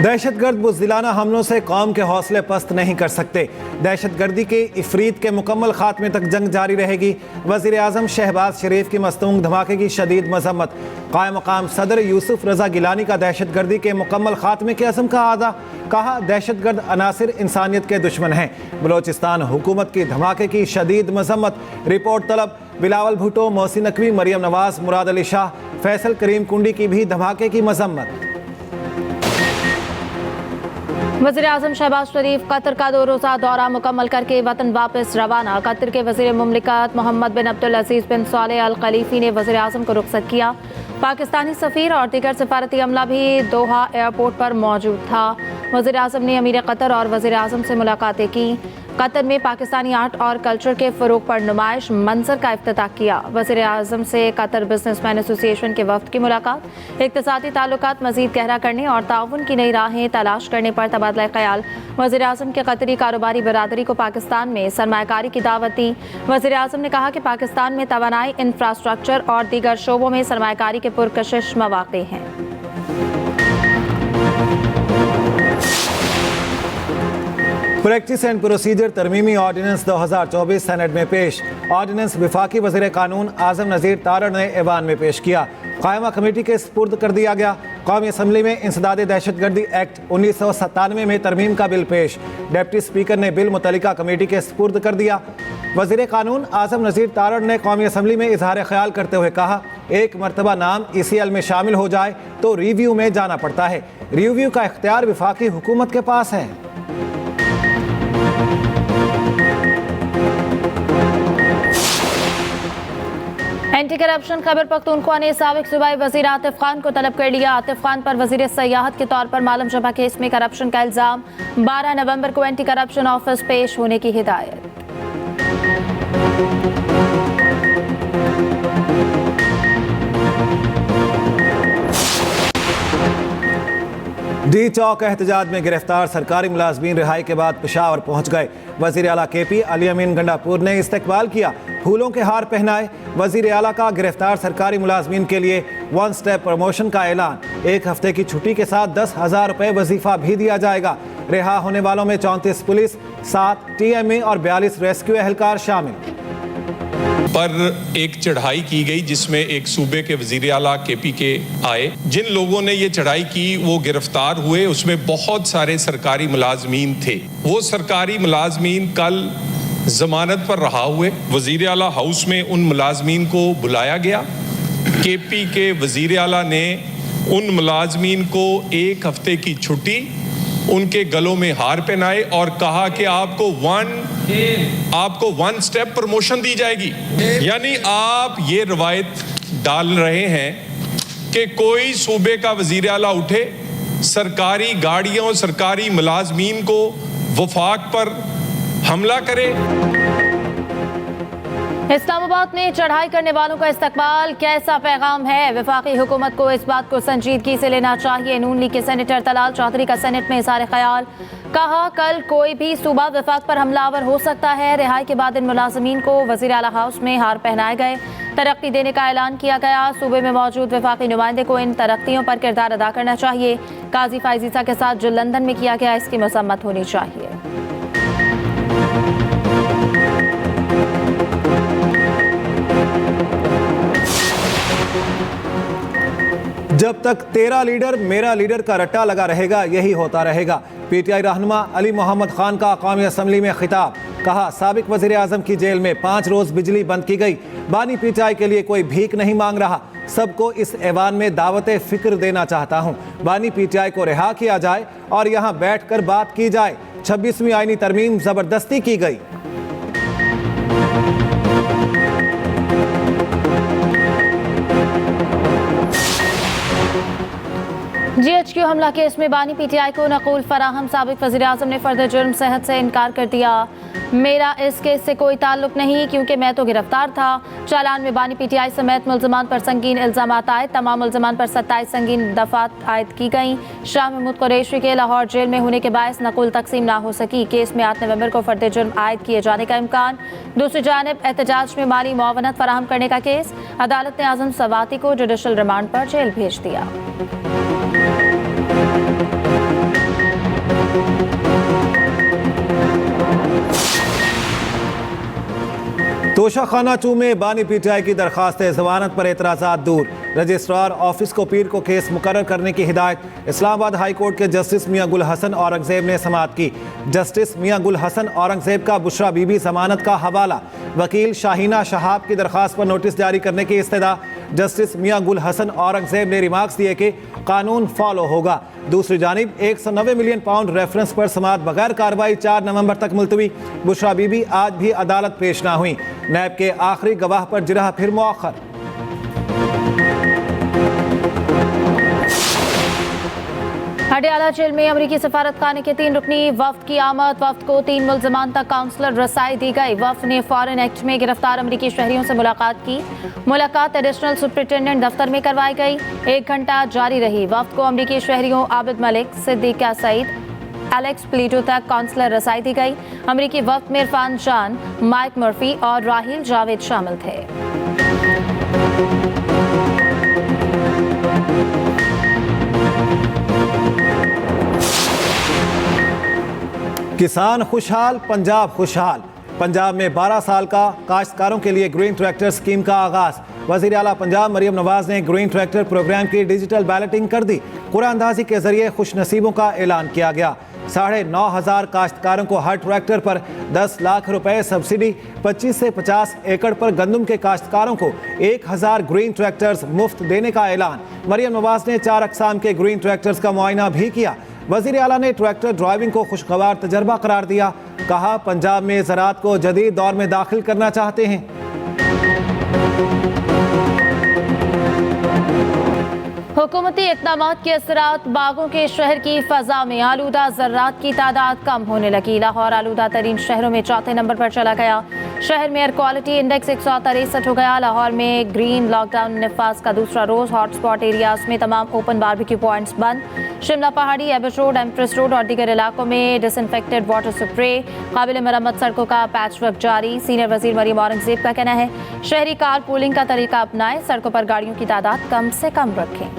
दहशतगर्द बुज़दिलाना हमलों से कौम के हौसले पस्त नहीं कर सकते। दहशतगर्दी के इफरीत के मुकम्मल खात्मे तक जंग जारी रहेगी। वज़ीर आज़म शहबाज शरीफ की मस्तूंग धमाके की शदीद मजम्मत। कायम मकाम सदर यूसुफ रज़ा गिलानी का दहशतगर्दी के मुकम्मल खात्मे के अज़म का आदा। कहा, दहशतगर्द अनासिर इंसानियत के दुश्मन हैं। बलोचिस्तान हुकूमत की धमाके की शदीद मजम्मत। रिपोर्ट तलब। बिलावल भुट्टो, मोहसिन नकवी, मरियम नवाज, मुराद अली शाह, फैसल करीम कुंडी की भी धमाके की मजम्मत। वज़ीर आज़म शहबाज शरीफ कतर का 2 रोज़ा दौरा मुकम्मल करके वतन वापस रवाना। कतर के वज़ीर मुमलिकत मोहम्मद बिन अब्दुल अज़ीज़ बिन सालेह अल खलीफ़ी ने वज़ीर आज़म को रुखसत किया। पाकिस्तानी सफ़ीर और दीगर सफारती अमला भी दोहा एयरपोर्ट पर मौजूद था। वज़ीर आज़म ने अमीर कतर और वज़ीर आज़म से मुलाकातें की। कतर में पाकिस्तानी आर्ट और कल्चर के फ़रोग़ पर नुमाइश मंजर का इफ्तिताह किया। वज़ीर आज़म से कतर बिजनेसमैन एसोसिएशन के वफ़द की मुलाकात। इक़्तिसादी ताल्लुकात मज़ीद गहरा करने और ताउन की नई राहें तलाश करने पर तबादला ख्याल। वज़ीर आज़म के कतरी कारोबारी बरादरी को पाकिस्तान में सरमायाकारी की दावत दी। वज़ीर आज़म ने कहा कि पाकिस्तान में तवानाई, इंफ्रास्ट्रक्चर और दीगर शोबों में सरमायाकारी के पुरकशिश मौक़े हैं। प्रैक्टिस एंड प्रोसीजर तरमीमी ऑर्डिनेंस 2024 सेनेट में पेश। ऑर्डिनेंस वफाकी वज़ीर कानून आज़म नज़ीर तारड़ ने ऐवान में पेश किया। कायमा कमेटी के स्पुर्द कर दिया गया। कौमी असम्बली में इंसदाद दहशतगर्दी एक्ट 1997 में तरमीम का बिल पेश। डिप्टी स्पीकर ने बिल मुतल्लिका कमेटी के स्पुर्द कर दिया। वज़ीर कानून आज़म नज़ीर तारड़ ने कौमी असम्बली में इजहार ख्याल करते हुए कहा, एक मरतबा नाम ECL में शामिल हो जाए तो रिव्यू में जाना पड़ता है। रिव्यू का इख्तियार वफाकी हुकूमत के पास है। एंटी करप्शन खैबर पख्तूनख्वा ने साबिक सूबाई वज़ीर आतिफ खान को तलब कर लिया। आतिफ खान पर वज़ीर सयाहत के तौर पर मालूम शबा केस में करप्शन का इल्ज़ाम। 12 नवंबर को एंटी करप्शन ऑफिस पेश होने की हिदायत। डी चौक एहतजाज में गिरफ्तार सरकारी मुलाजमीन रिहाई के बाद पेशावर पहुंच गए। वज़ीर आला KP अली अमीन गंडापुर ने इस्तकबाल किया, फूलों के हार पहनाए। वज़ीर आला का गिरफ्तार सरकारी मुलाजमीन के लिए 1 स्टेप प्रमोशन का ऐलान। 1 हफ्ते की छुट्टी के साथ 10,000 रुपये वजीफा भी दिया जाएगा। रिहा होने वालों में 34 पुलिस, 7 TMA और 42 रेस्क्यू एहलकार शामिल। पर एक चढ़ाई की गई जिसमें एक सूबे के वजीर आला KP के आए। जिन लोगों ने ये चढ़ाई की वो गिरफ्तार हुए। उसमें बहुत सारे सरकारी मुलाजमीन थे। वो सरकारी मुलाजमीन कल जमानत पर रहा हुए। वजीर आला हाउस में उन मुलाजमीन को बुलाया गया। KP के वजीर आला ने उन मुलाजमीन को 1 हफ्ते की छुट्टी, उनके गलों में हार पहनाए और कहा कि आपको 1 स्टेप प्रमोशन दी जाएगी। यानी आप ये रवायत डाल रहे हैं कि कोई सूबे का वजीर आला उठे, सरकारी गाड़ियों, सरकारी मुलाजमीन को वफाक पर हमला करे। इस्लामाबाद में चढ़ाई करने वालों का इस्तकबाल कैसा पैगाम है? वफाकी हुकूमत को इस बात को संजीदगी से लेना चाहिए। नून लीग के सेनेटर तलाल चौधरी का सेनेट में इज़हार ख्याल। कहा, कल कोई भी सूबा वफाक पर हमलावर हो सकता है। रिहाई के बाद इन मुलाजमीन को वज़ीर आला हाउस में हार पहनाए गए। तरक्की देने का ऐलान किया गया। सूबे में मौजूद वफाकी नुमाइंदे को इन तरक्तियों पर किरदार अदा करना चाहिए। काजी फाइजीसा के साथ जो लंदन में किया गया, इसकी मसम्मत होनी चाहिए। जब तक तेरा लीडर मेरा लीडर का रट्टा लगा रहेगा, यही होता रहेगा। PTI रहनुमा अली मोहम्मद खान का कौमी असम्बली में खिताब। कहा, साबिक वज़ीर आज़म की जेल में 5 रोज़ बिजली बंद की गई। बानी PTI के लिए कोई भीख नहीं मांग रहा। सबको इस ऐवान में दावत फ़िक्र देना चाहता हूँ। बानी PTI को रिहा किया जाए और यहाँ बैठ कर बात की जाए। 26वीं आईनी तरमीम ज़बरदस्ती की गई। GHQ हमला केस में बानी PTI को नकूल फराहम। साबिक वज़ीर आज़म ने फर्द जुर्म सेहत से इनकार कर दिया। मेरा इस केस से कोई ताल्लुक नहीं क्योंकि मैं तो गिरफ्तार था। चालान में बानी PTI समेत मुल्ज़मान पर संगीन इल्ज़ामात आए। तमाम मुल्ज़मान पर 27 संगीन दफ़ात आयद की गई। शाह महमूद कुरैशी के लाहौर जेल में होने के बायस नकुल तकसीम ना हो सकी। केस में 8 नवंबर को फर्द जुर्म आयद किए जाने का इम्कान। दूसरी जानिब एहतजाज में माली मुआवनत फराहम करने का केस। अदालत ने आज़म सवाती को जुडिशल रिमांड पर जेल भेज दिया। तोशाखाना 2 में बानी पीटीआई की दरखास्त जमानत पर एतराज़ात दूर। रजिस्ट्रार ऑफिस को पीर को केस मुकर्रर करने की हिदायत। इस्लामाबाद हाई कोर्ट के जस्टिस मियां गुल हसन औरंगजेब ने समाअत की। जस्टिस मियां गुल हसन औरंगजेब का बुशरा बीबी जमानत का हवाला। वकील शाहीना शहाब की दरखास्त पर नोटिस जारी करने की इस्तदा। जस्टिस मियां गुल हसन औरंगजेब ने रिमार्क्स दिए कि कानून फॉलो होगा। दूसरी जानिब 190 मिलियन पाउंड रेफरेंस पर समाअत बगैर कार्रवाई 4 नवंबर तक मुलतवी। बुशरा बीबी आज भी अदालत पेश ना हुई। नैब के आखिरी गवाह पर जिरह फिर मुअख्खर। हडियाला जेल में अमरीकी सफारत खाने के 3 रुकनी वफ्द की आमद। वफ्द को 3 मुल्जमान तक काउंसलर रसाई दी गई। वफ्द ने फॉरेन एक्ट में गिरफ्तार अमरीकी शहरियों से मुलाकात की। मुलाकात एडिशनल सुप्रिंटेंडेंट दफ्तर में करवाई गई। 1 घंटा जारी रही। वफ्द को अमरीकी शहरियों आबिद मलिक, सिद्दीका सईद, एलेक्स प्लीटो तक काउंसलर रसाई दी गई। अमरीकी वफ्द में इरफान जान, माइक मर्फी और राहिल जावेद शामिल थे। किसान खुशहाल, पंजाब खुशहाल। पंजाब में 12 साल का काश्तकारों के लिए ग्रीन ट्रैक्टर स्कीम का आगाज। वज़ीर आला पंजाब मरियम नवाज ने ग्रीन ट्रैक्टर प्रोग्राम की डिजिटल बैलेटिंग कर दी। कुरानंदाजी के जरिए खुश नसीबों का ऐलान किया गया। 9,500 काश्तकारों को हर ट्रैक्टर पर 10 लाख रुपए सब्सिडी। 25 से 50 एकड़ पर गंदम के काश्तकारों को 1000 ग्रीन ट्रैक्टर्स मुफ्त देने का ऐलान। मरियम नवाज ने 4 अक़साम के ग्रीन ट्रैक्टर्स का मुआयना भी किया। वज़ीर आला ने ट्रैक्टर ड्राइविंग को खुशगवार तजर्बा करार दिया। कहा, पंजाब में ज़राअत को जदीद दौर में दाखिल करना चाहते हैं। हुकूमती इक़दामात के असरात। बागों के शहर की फ़ज़ा में आलूदा ज़र्रात की तादाद कम होने लगी। लाहौर आलूदा तरीन शहरों में 4थे नंबर पर चला गया। शहर में एयर क्वालिटी इंडेक्स 163 हो गया। लाहौर में ग्रीन लॉकडाउन नफाज का दूसरा रोज। हॉटस्पॉट एरियाज में तमाम ओपन बारबेक्यू पॉइंट्स बंद। शिमला पहाड़ी, एबट रोड, एम्प्रेस रोड और दीगर इलाकों में डिसइंफेक्टेड वाटर स्प्रे। काबिल मरम्मत सड़कों का पैच वर्क जारी। सीनियर वजीर मरियम औरंगजेब का कहना है, शहरी कार पूलिंग का तरीका अपनाएं। सड़कों पर गाड़ियों की तादाद कम से कम रखें।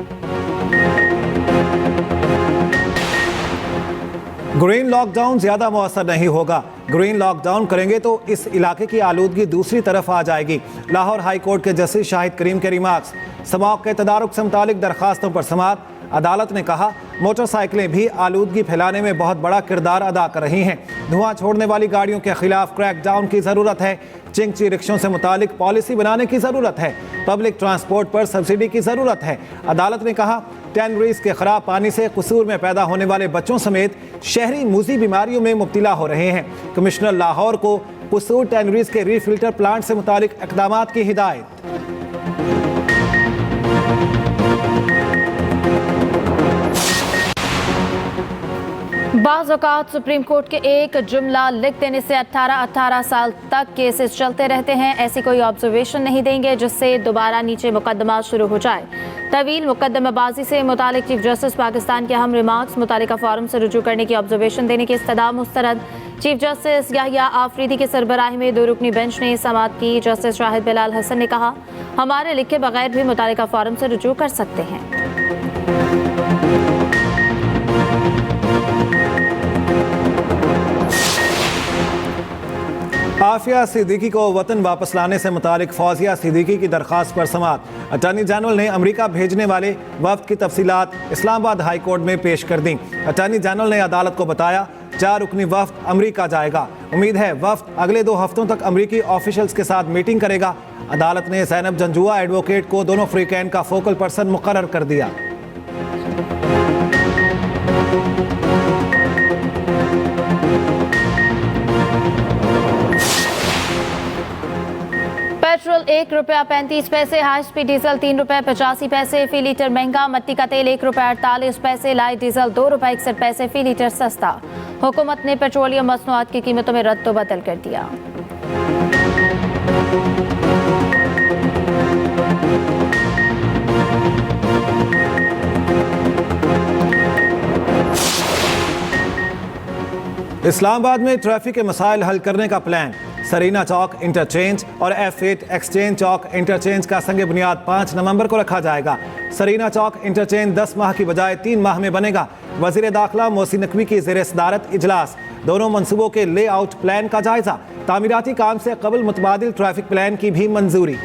ग्रीन लॉकडाउन ज्यादा मौसर नहीं होगा। ग्रीन लॉकडाउन करेंगे तो इस इलाके की आलूदगी दूसरी तरफ आ जाएगी। लाहौर हाई कोर्ट के जस्टिस शाहिद करीम के रिमार्क्स। समाअत के तदारुक से मुतालिक दरखास्तों पर समाअत। अदालत ने कहा, मोटरसाइकिलें भी आलूदगी फैलाने में बहुत बड़ा किरदार अदा कर रही हैं। धुआं छोड़ने वाली गाड़ियों के खिलाफ क्रैकडाउन की ज़रूरत है। चिंगची रिक्शों से मुतालिक पॉलिसी बनाने की ज़रूरत है। पब्लिक ट्रांसपोर्ट पर सब्सिडी की ज़रूरत है। अदालत ने कहा, टैनरीज के खराब पानी से कसूर में पैदा होने वाले बच्चों समेत शहरी मूजी बीमारियों में मुब्तला हो रहे हैं। कमिश्नर लाहौर को कसूर टैनरीज के रीफिल्टर प्लांट से मुतालिक इक़दामात की हिदायत। बाज़ औक़ात सुप्रीम कोर्ट के एक जुमला लिख देने से 18 साल तक केसेस चलते रहते हैं। ऐसी कोई ऑब्जर्वेशन नहीं देंगे जिससे दोबारा नीचे मुकदमा शुरू हो जाए। तवील मुकदमेबाजी से मुतालिक चीफ जस्टिस पाकिस्तान के अहम रिमार्क्स। मुतालिका फॉरम से रुजू करने की ऑब्जर्वेशन देने की इस्तदा मुस्तरद। चीफ जस्टिस याहिया आफरीदी की सरबराही में 2 रुकनी बेंच ने समाअत की। जस्टिस शाहिद बिलाल हसन ने कहा, हमारे लिखे बगैर भी मुतालिका फॉरम से रुजू कर सकते हैं। आफिया सिद्दीकी को वतन वापस लाने से मुतालिक फौजिया सिद्दीकी की दरखास्त पर समाअत। अटॉर्नी जनरल ने अमेरिका भेजने वाले वफ्द की तफसीलात इस्लामाबाद हाई कोर्ट में पेश कर दी। अटॉर्नी जनरल ने अदालत को बताया, 4 रुकनी वफ्द अमेरिका जाएगा। उम्मीद है वफ्द अगले 2 हफ्तों तक अमेरिकी ऑफिशियल्स के साथ मीटिंग करेगा। अदालत ने ज़ैनब जंजुआ एडवोकेट को दोनों फ्रीकैन का फोकल पर्सन मुकर्रर कर दिया। पेट्रोल ₹1.35, हाई स्पीड डीजल ₹3.85 फी लीटर महंगा। मट्टी का तेल ₹1.48, लाइट डीजल ₹2.61 फी लीटर सस्ता। हुकूमत ने पेट्रोलियम मसनूआत की कीमतों में रद्द बदल कर दिया। इस्लामाबाद में ट्रैफिक के मसाइल हल करने का प्लान। सरीना चौक इंटरचेंज और F8 एक्सचेंज चौक इंटरचेंज का संग बुनियाद 5 नवंबर को रखा जाएगा। सरीना चौक इंटरचेंज 10 माह की बजाय 3 माह में बनेगा। वज़ीर दाखिला मोहसिन नकवी की ज़ेर सदारत इजलास। दोनों मंसूबों के लेआउट प्लान का जायजा। तामीराती काम से कबल मुतबादिल ट्रैफिक प्लान की भी मंजूरी।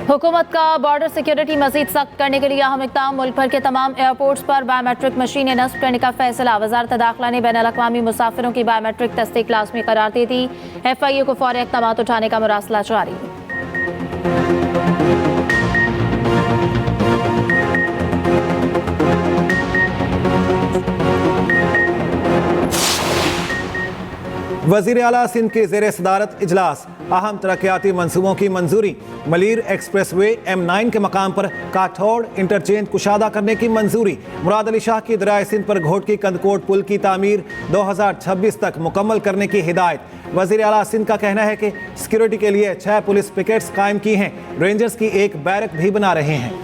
हुकूमत का बॉर्डर सिक्योरिटी मजीद सख्त करने के लिए अहम इक़दाम। मुल्क भर के तमाम एयरपोर्ट्स पर बायोमेट्रिक मशीनें नस्ब करने का फैसला। वज़ारत दाखिला ने बैनुल-अक़वामी मुसाफिरों की बायोमेट्रिक तस्दीक लाज़मी करार दे दी। FIA को फौरी इक़दाम उठाने का मुरासला जारी। वज़ीर आला सिंध के ज़ेर सदारत इजलास। अहम तरक्याती मंसूबों की मंजूरी। मलीर एक्सप्रेस वे M9 के मकाम पर काठौड़ इंटरचेंज कुशादा करने की मंजूरी। मुराद अली शाह की दरियाए सिंध पर घोटकी कंदकोट पुल की तामीर 2026 तक मुकम्मल करने की हिदायत। वज़ीर आला सिंध का कहना है कि सिक्योरिटी के लिए 6 पुलिस पिकेट्स कायम की हैं। रेंजर्स की एक बैरक भी बना रहे हैं।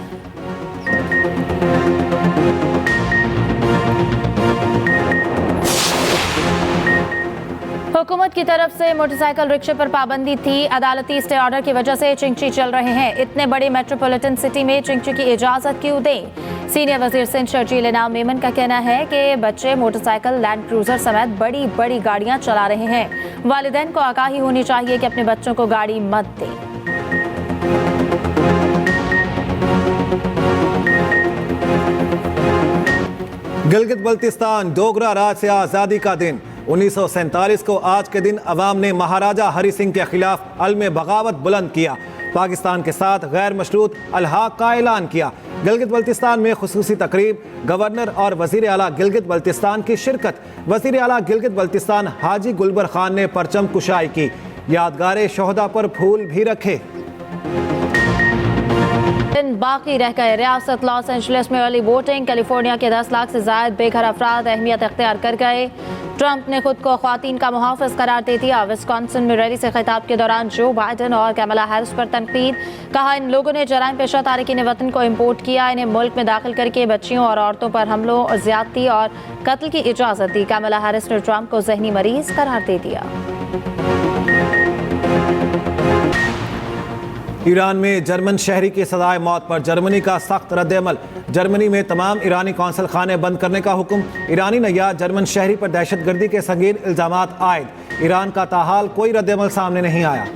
हुकूमत की तरफ से मोटरसाइकिल रिक्शे पर पाबंदी थी। अदालती स्टे ऑर्डर की वजह से चिंची चल रहे हैं। इतने बड़ी मेट्रोपॉलिटन सिटी में चिंची की इजाजत क्यों दें? सीनियर वजीर सिंध शर्जील इनाम मेमन का कहना है कि बच्चे मोटरसाइकिल, लैंड क्रूजर समेत बड़ी बड़ी गाड़ियां चला रहे हैं। वालिदैन को आगाही होनी चाहिए कि अपने बच्चों को गाड़ी मत दें। गिलगित बल्तिस्तान डोगरा राज से आज़ादी का दिन। 1947 को आज के दिन अवाम ने महाराजा हरि सिंह के खिलाफ अलम बगावत बुलंद किया। पाकिस्तान के साथ गैर मशरूत अलहाक का ऐलान किया। गिलगित बल्तिस्तान में खुसूसी तकरीब, गवर्नर और वज़ीर आला गिलगित बल्तिस्तान की शिरकत। वज़ीर आला गिलगित बल्तिस्तान हाजी गुलबर खान ने परचम कुशाई की। यादगार शोहदा पर फूल भी रखे। दिन बाकी रह गए। रियासत लॉस एंजलिस में अर्ली वोटिंग। कैलिफोर्निया के 10 लाख से ज्यादा बेघर अफराद अहमियत इख्तियार कर गए। ट्रंप ने खुद को ख्वातीन का मुहाफ़िज़ करार दे दिया। विस्कॉन्सिन में रैली से खिताब के दौरान जो बाइडन और कैमला हैरिस पर तनकीद। कहा, इन लोगों ने जराइम पेशा तारकीन वतन को इम्पोर्ट किया। इन्हें मुल्क में दाखिल करके बच्चियों और औरतों पर हमलों, ज्यादती और कत्ल की इजाज़त दी। कैमला हैरिस ने ट्रंप को जहनी मरीज करार दे दिया। ईरान में जर्मन शहरी की सजाए मौत पर जर्मनी का सख्त रद्द-ए-अमल। जर्मनी में तमाम ईरानी कौंसल खाने बंद करने का हुक्म। ईरानी नैया जर्मन शहरी पर दहशतगर्दी के संगीन इल्जामात आयद। ईरान का ताहाल कोई रद्द-ए-अमल सामने नहीं आया।